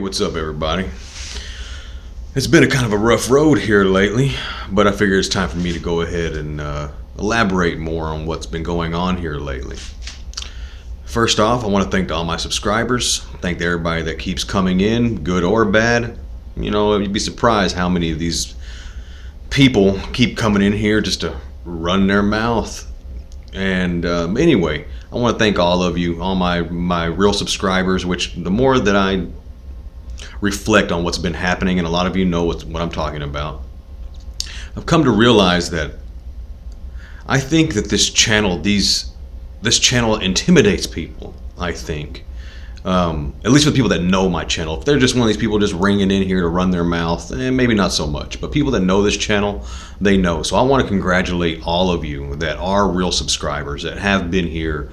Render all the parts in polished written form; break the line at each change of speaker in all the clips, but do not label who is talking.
what's up, everybody? It's been a kind of a rough road here lately, but I figure it's time for me to go ahead and elaborate more on what's been going on here lately. First off, I want to thank all my subscribers. Thank everybody that keeps coming in, good or bad. You know, you'd be surprised how many of these people keep coming in here just to run their mouth. And anyway, I want to thank all of you, all my real subscribers, which the more that I reflect on what's been happening, and a lot of you know what I'm talking about, I've come to realize that I think that this channel intimidates people, I think. At least for the people that know my channel. If they're just one of these people just ringing in here to run their mouth, maybe not so much. But people that know this channel, they know. So I want to congratulate all of you that are real subscribers, that have been here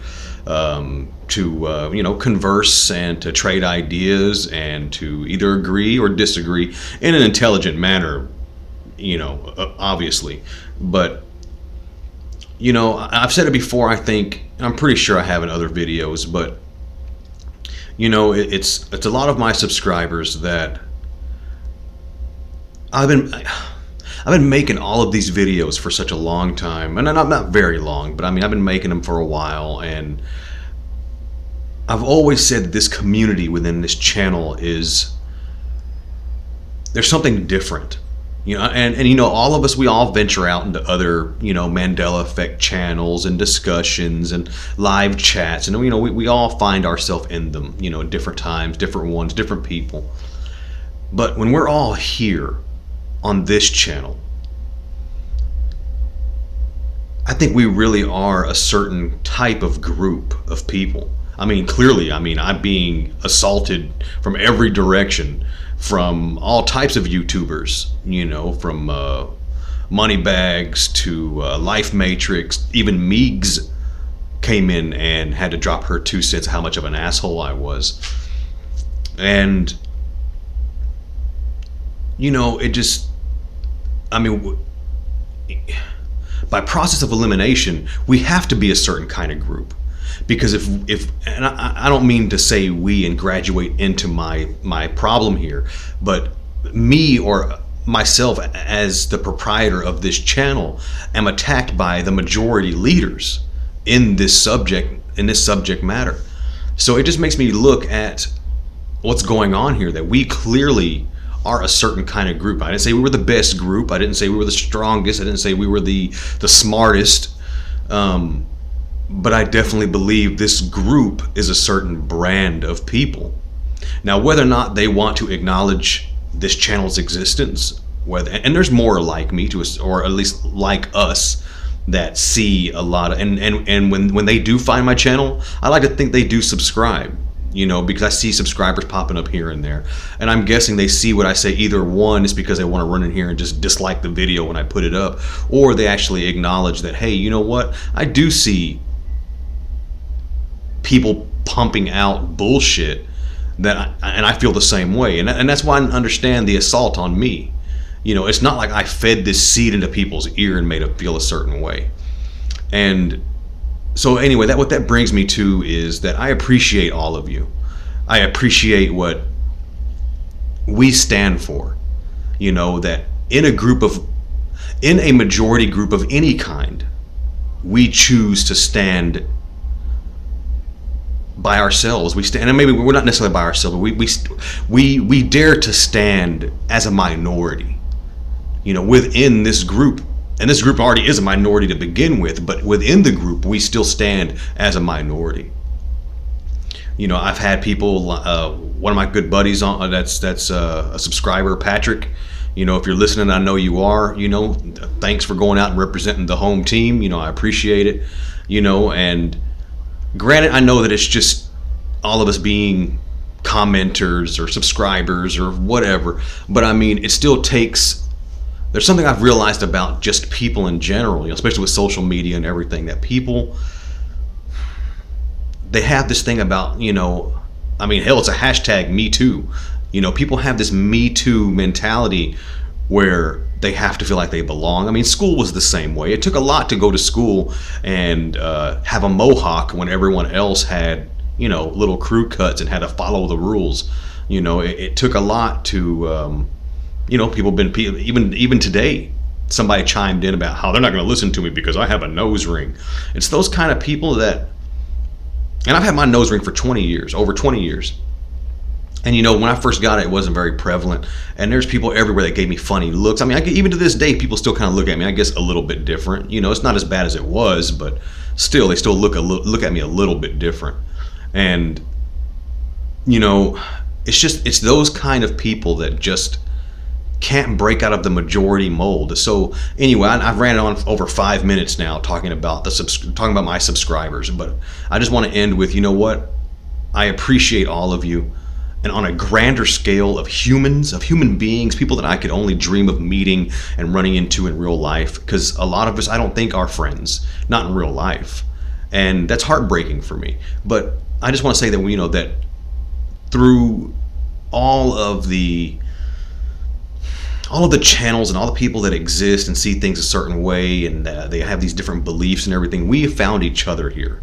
to converse and to trade ideas and to either agree or disagree in an intelligent manner, obviously. But I've said it before. I'm pretty sure I have in other videos, but it's a lot of my subscribers that I've been making all of these videos for such a long time, and not very long, but I mean I've been making them for a while, and I've always said that this community within this channel there's something different. And all of us, we all venture out into other, Mandela effect channels and discussions and live chats. And, we all find ourselves in them, at different times, different ones, different people. But when we're all here on this channel, I think we really are a certain type of group of people. I mean, clearly, I'm being assaulted from every direction, from all types of YouTubers, from Moneybags to Life Matrix. Even Meegs came in and had to drop her 2 cents how much of an asshole I was. And, by process of elimination, we have to be a certain kind of group. Because if and I don't mean to say we and graduate into my problem here, but me or myself as the proprietor of this channel am attacked by the majority leaders in this subject matter. So it just makes me look at what's going on here, that we clearly are a certain kind of group. I didn't say we were the best group. I didn't say we were the strongest. I didn't say we were the smartest. But I definitely believe this group is a certain brand of people. Now, whether or not they want to acknowledge this channel's existence, and there's more like me, or at least like us, that see a lot of, and when they do find my channel, I like to think they do subscribe, because I see subscribers popping up here and there. And I'm guessing they see what I say. Either one is because they want to run in here and just dislike the video when I put it up, or they actually acknowledge that, hey, you know what, I do see people pumping out bullshit, and I feel the same way, and that's why I understand the assault on me. It's not like I fed this seed into people's ear and made them feel a certain way. And so anyway, what that brings me to is that I appreciate all of you. I appreciate what we stand for. That in a majority group of any kind, we choose to stand by ourselves. We stand, and maybe we're not necessarily by ourselves, but we dare to stand as a minority, within this group. And this group already is a minority to begin with, but within the group, we still stand as a minority. I've had people, one of my good buddies on that's a subscriber, Patrick. If you're listening, I know you are. Thanks for going out and representing the home team. I appreciate it. And granted, I know that it's just all of us being commenters or subscribers or whatever, but it still takes. There's something I've realized about just people in general, especially with social media and everything, that people, they have this thing about, hell, it's a hashtag Me Too. People have this Me Too mentality where they have to feel like they belong. School was the same way. It took a lot to go to school and have a mohawk when everyone else had, little crew cuts and had to follow the rules. It took a lot to, people been even today. Somebody chimed in about how they're not going to listen to me because I have a nose ring. It's those kind of people that, and I've had my nose ring for 20 years, over 20 years. And when I first got it, it wasn't very prevalent. And there's people everywhere that gave me funny looks. I mean, even to this day, people still kind of look at me, I guess, a little bit different. It's not as bad as it was, but still, they still look at me a little bit different. And it's those kind of people that just can't break out of the majority mold. So anyway, I've ran on over 5 minutes now talking about my subscribers, but I just want to end with, what? I appreciate all of you, and on a grander scale of human beings, people that I could only dream of meeting and running into in real life, because a lot of us I don't think are friends, not in real life, and that's heartbreaking for me. But I just want to say that that through all of the channels and all the people that exist and see things a certain way, and they have these different beliefs and everything, we have found each other here.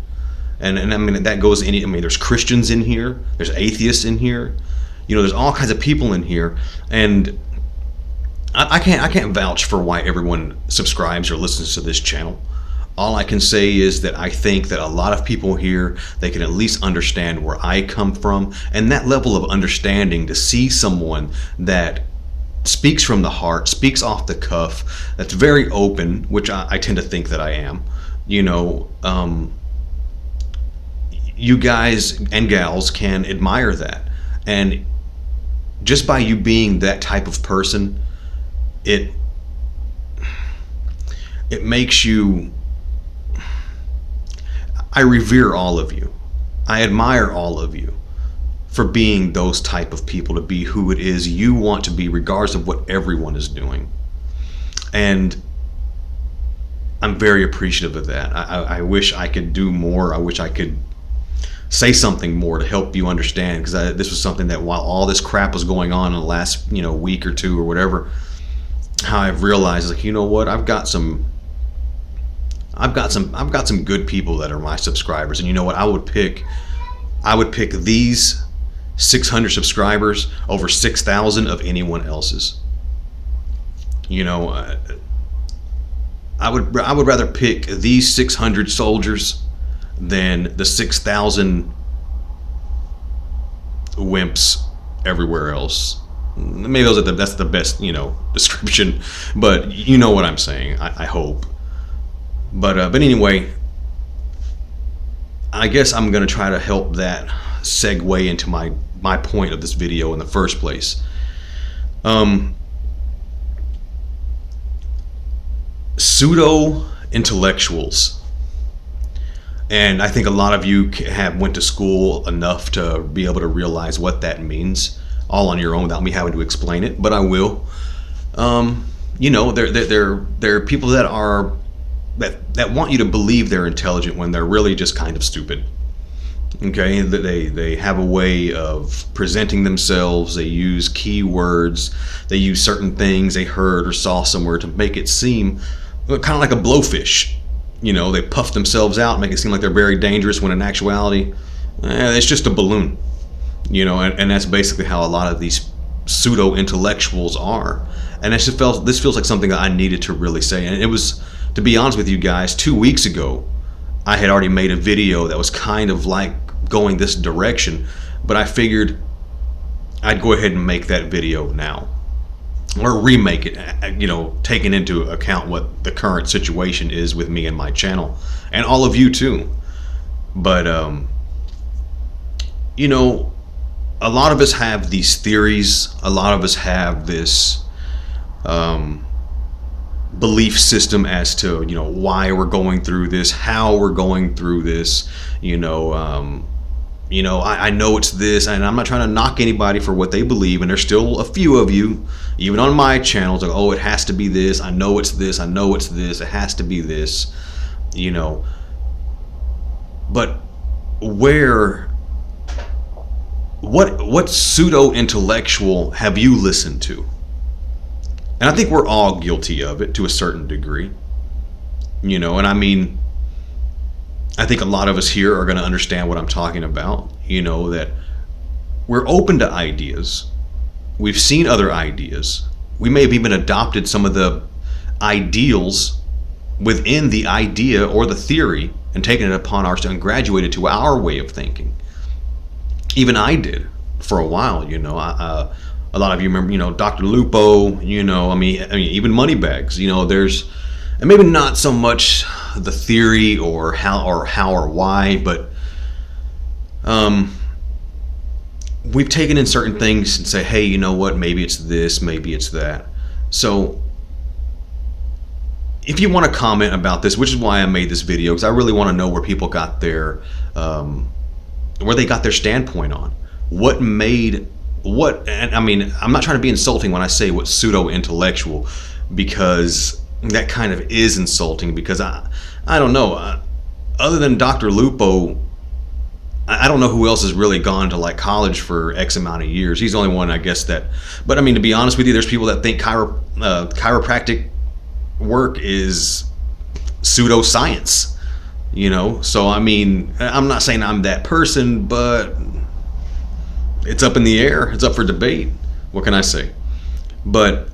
And I mean, that goes there's Christians in here, there's atheists in here, there's all kinds of people in here. And I can't vouch for why everyone subscribes or listens to this channel. All I can say is that I think that a lot of people here, they can at least understand where I come from, and that level of understanding, to see someone that speaks from the heart, speaks off the cuff, that's very open, which I tend to think that I am. You guys and gals can admire that, and just by you being that type of person, it makes you. I revere all of you. I admire all of you for being those type of people, to be who it is you want to be, regardless of what everyone is doing. And I'm very appreciative of that. I wish I could do more. I wish I could say something more to help you understand, because this was something that, while all this crap was going on in the last week or two or whatever, how I've realized, like, what, I've got some good people that are my subscribers, and what, I would pick these 600 subscribers over 6,000 of anyone else's. I would rather pick these 600 soldiers than the 6,000 wimps everywhere else. Maybe that's the best description, but you know what I'm saying. I hope. But anyway, I guess I'm gonna try to help that segue into my point of this video in the first place. Pseudo-intellectuals. And I think a lot of you went to school enough to be able to realize what that means, all on your own without me having to explain it, but I will. They're people that want you to believe they're intelligent when they're really just kind of stupid. Okay, they have a way of presenting themselves. They use keywords. They use certain things they heard or saw somewhere to make it seem kind of like a blowfish. They puff themselves out, make it seem like they're very dangerous, when in actuality, it's just a balloon. And that's basically how a lot of these pseudo-intellectuals are. And this feels like something that I needed to really say. And it was, to be honest with you guys, 2 weeks ago, I had already made a video that was kind of like going this direction, but I figured I'd go ahead and make that video now, or remake it, taking into account what the current situation is with me and my channel, and all of you too. But a lot of us have these theories. A lot of us have this belief system as to why we're going through this, how we're going through this. I know it's this, and I'm not trying to knock anybody for what they believe, and there's still a few of you, even on my channel, it's like, oh, it has to be this, I know it's this, I know it's this, it has to be this, but what pseudo-intellectual have you listened to? And I think we're all guilty of it to a certain degree, and I mean, I think a lot of us here are going to understand what I'm talking about. That we're open to ideas. We've seen other ideas. We may have even adopted some of the ideals within the idea or the theory and taken it upon ourselves and graduated to our way of thinking. Even I did for a while, a lot of you remember, Dr. Lupo, I mean, even Moneybags, there's, and maybe not so much the theory or how or why, but we've taken in certain things and say, hey, you know what, maybe it's this, maybe it's that. So if you want to comment about this, which is why I made this video, because I really want to know where people got their where they got their standpoint on and I mean, I'm not trying to be insulting when I say what pseudo-intellectual, because that kind of is insulting, because I don't know, other than Dr. Lupo, I don't know who else has really gone to like college for X amount of years. He's the only one, I guess, that, but I mean, to be honest with you, there's people that think chiropractic work is pseudoscience, so I mean, I'm not saying I'm that person, but it's up in the air, it's up for debate. What can I say? But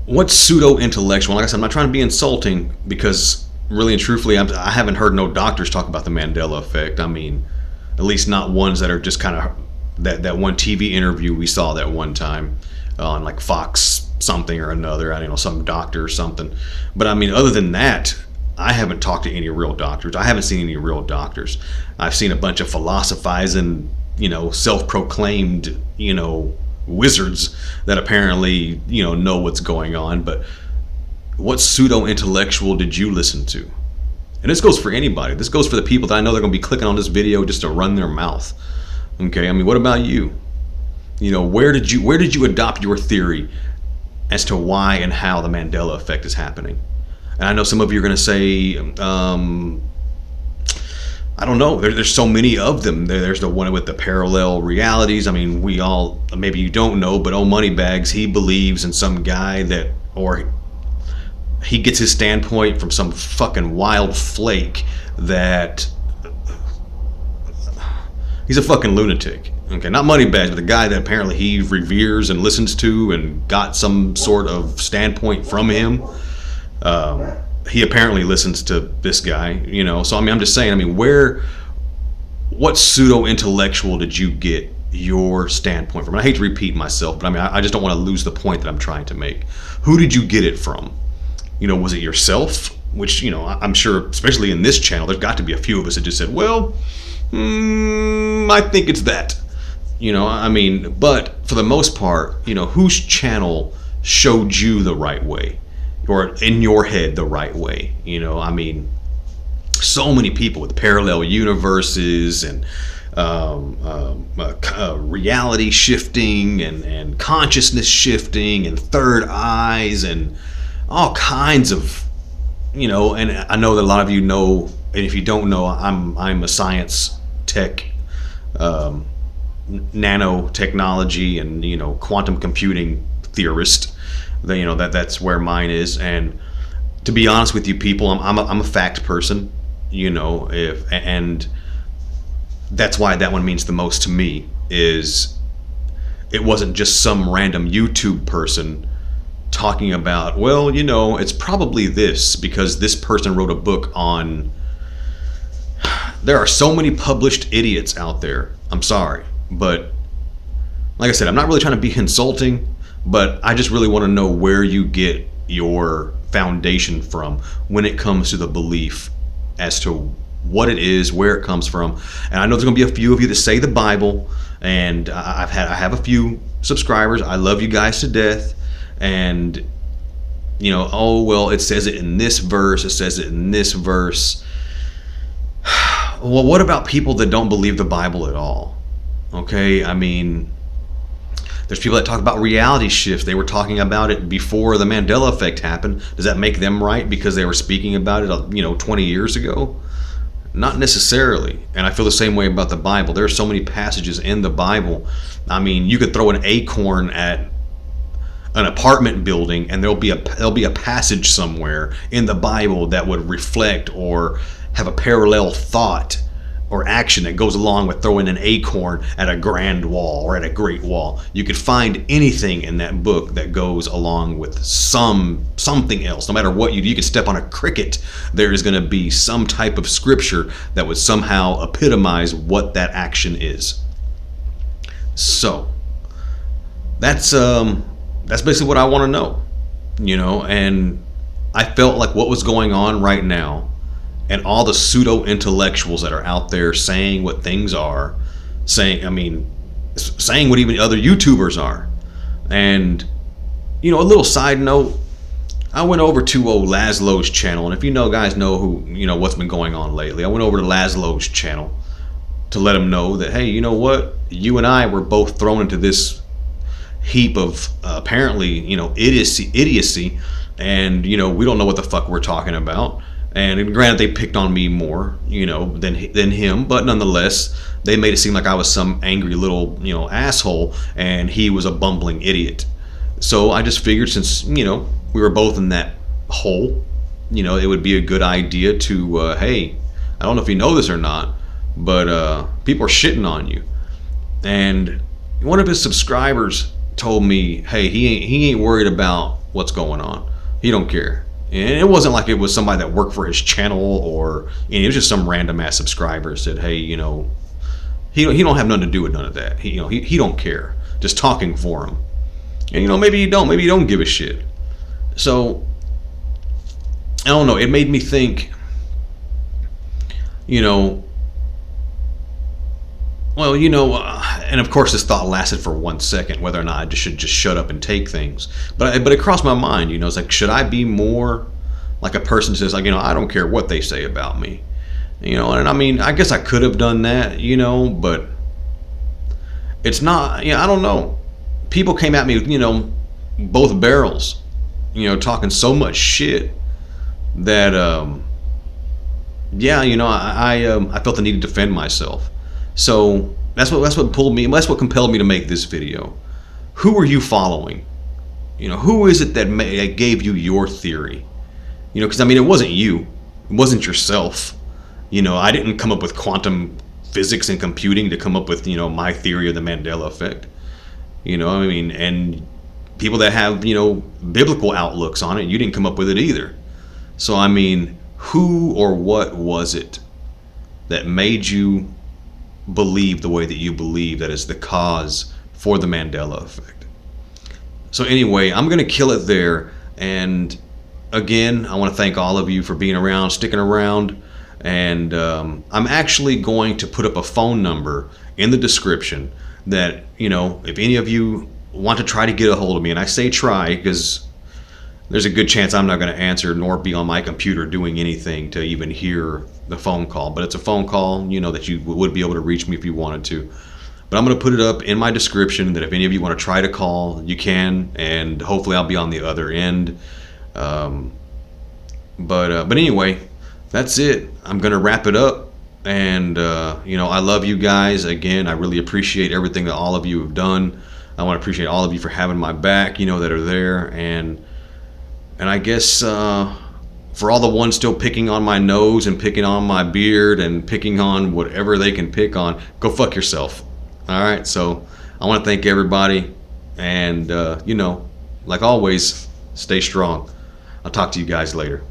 what's pseudo-intellectual? Like I said, I'm not trying to be insulting, because really and truthfully, I haven't heard no doctors talk about the Mandela effect. I mean, at least not ones that are just kind of that one TV interview we saw that one time on like Fox something or another. I don't know, some doctor or something. But I mean, other than that, I haven't talked to any real doctors. I haven't seen any real doctors. I've seen a bunch of philosophizing, self-proclaimed, wizards that apparently, know what's going on. But what pseudo-intellectual did you listen to? And this goes for anybody. This goes for the people that I know they're going to be clicking on this video just to run their mouth. Okay, I mean, what about you? Where did you adopt your theory as to why and how the Mandela effect is happening? And I know some of you are going to say, I don't know. There's so many of them. There's the one with the parallel realities. I mean, we all, maybe you don't know, but Moneybags, he believes in some guy or he gets his standpoint from some fucking wild flake that he's a fucking lunatic. Okay, not Moneybags, but the guy that apparently he reveres and listens to and got some sort of standpoint from him. He apparently listens to this guy, so I mean, I'm just saying, I mean, what pseudo-intellectual did you get your standpoint from? And I hate to repeat myself, but I mean, I just don't want to lose the point that I'm trying to make. Who did you get it from? Was it yourself? Which, I'm sure, especially in this channel, there's got to be a few of us that just said, well, I think it's that. I mean, but for the most part, whose channel showed you the right way? Or in your head the right way? I mean, so many people with parallel universes and reality shifting and consciousness shifting and third eyes and all kinds of, and I know that a lot of you know, and if you don't know, I'm a science tech, nanotechnology and quantum computing theorist. That's where mine is. And to be honest with you people, I'm a fact person, and that's why that one means the most to me. Is it wasn't just some random YouTube person talking about, well, it's probably this because this person wrote a book on. There are so many published idiots out there. I'm sorry, but like I said, I'm not really trying to be insulting, but I just really want to know where you get your foundation from when it comes to the belief as to what it is, where it comes from. And I know there's going to be a few of you that say the Bible, and I have a few subscribers. I love you guys to death. And oh well, it says it in this verse, it says it in this verse. Well, what about people that don't believe the Bible at all? Okay, I mean, there's people that talk about reality shifts. They were talking about it before the Mandela effect happened. Does that make them right because they were speaking about it 20 years ago? Not necessarily. And I feel the same way about the Bible. There are so many passages in the Bible. I mean, you could throw an acorn at an apartment building and there'll be a passage somewhere in the Bible that would reflect or have a parallel thought or action that goes along with throwing an acorn at a grand wall or at a great wall. You could find anything in that book that goes along with something else. No matter what you could step on a cricket, there is going to be some type of scripture that would somehow epitomize what that action is. So that's basically what I want to know, and I felt like what was going on right now, and all the pseudo-intellectuals that are out there saying what things are, saying what even other YouTubers are. And, a little side note, I went over to Laszlo's channel, and if guys know what's been going on lately, I went over to Laszlo's channel to let him know that, hey, you know what? You and I were both thrown into this heap of apparently, idiocy, and, we don't know what the fuck we're talking about. And granted, they picked on me more, than him, but nonetheless, they made it seem like I was some angry little, asshole, and he was a bumbling idiot. So I just figured, since we were both in that hole, it would be a good idea to, hey, I don't know if you know this or not, but people are shitting on you. And one of his subscribers told me, hey, he ain't worried about what's going on. He don't care. And it wasn't like it was somebody that worked for his channel, or it was just some random ass subscriber said, hey, he don't have nothing to do with none of that. He don't care. Just talking for him. And maybe you don't give a shit. So I don't know. It made me think. Well, and of course this thought lasted for 1 second, whether or not I should just shut up and take things. But it crossed my mind, it's like, should I be more like a person who says, like, I don't care what they say about me, and I guess I could have done that, but it's not, I don't know. People came at me, both barrels, talking so much shit that, I felt the need to defend myself. So that's what compelled me to make this video. Who are you following? Who is it that gave you your theory? Because it wasn't you, it wasn't yourself. I didn't come up with quantum physics and computing to come up with my theory of the Mandela effect. And people that have biblical outlooks on it, you didn't come up with it either. So who or what was it that made you believe the way that you believe that is the cause for the Mandela effect? So anyway, I'm gonna kill it there, and again, I want to thank all of you for being around, sticking around, and I'm actually going to put up a phone number in the description that, if any of you want to try to get a hold of me, and I say try because there's a good chance I'm not going to answer nor be on my computer doing anything to even hear the phone call, but it's a phone call, that you would be able to reach me if you wanted to. But I'm going to put it up in my description that if any of you want to try to call, you can, and hopefully I'll be on the other end. But anyway, that's it. I'm going to wrap it up, and I love you guys. Again, I really appreciate everything that all of you have done. I want to appreciate all of you for having my back, that are there, and I guess for all the ones still picking on my nose and picking on my beard and picking on whatever they can pick on, go fuck yourself. All right, so I want to thank everybody, and like always, stay strong. I'll talk to you guys later.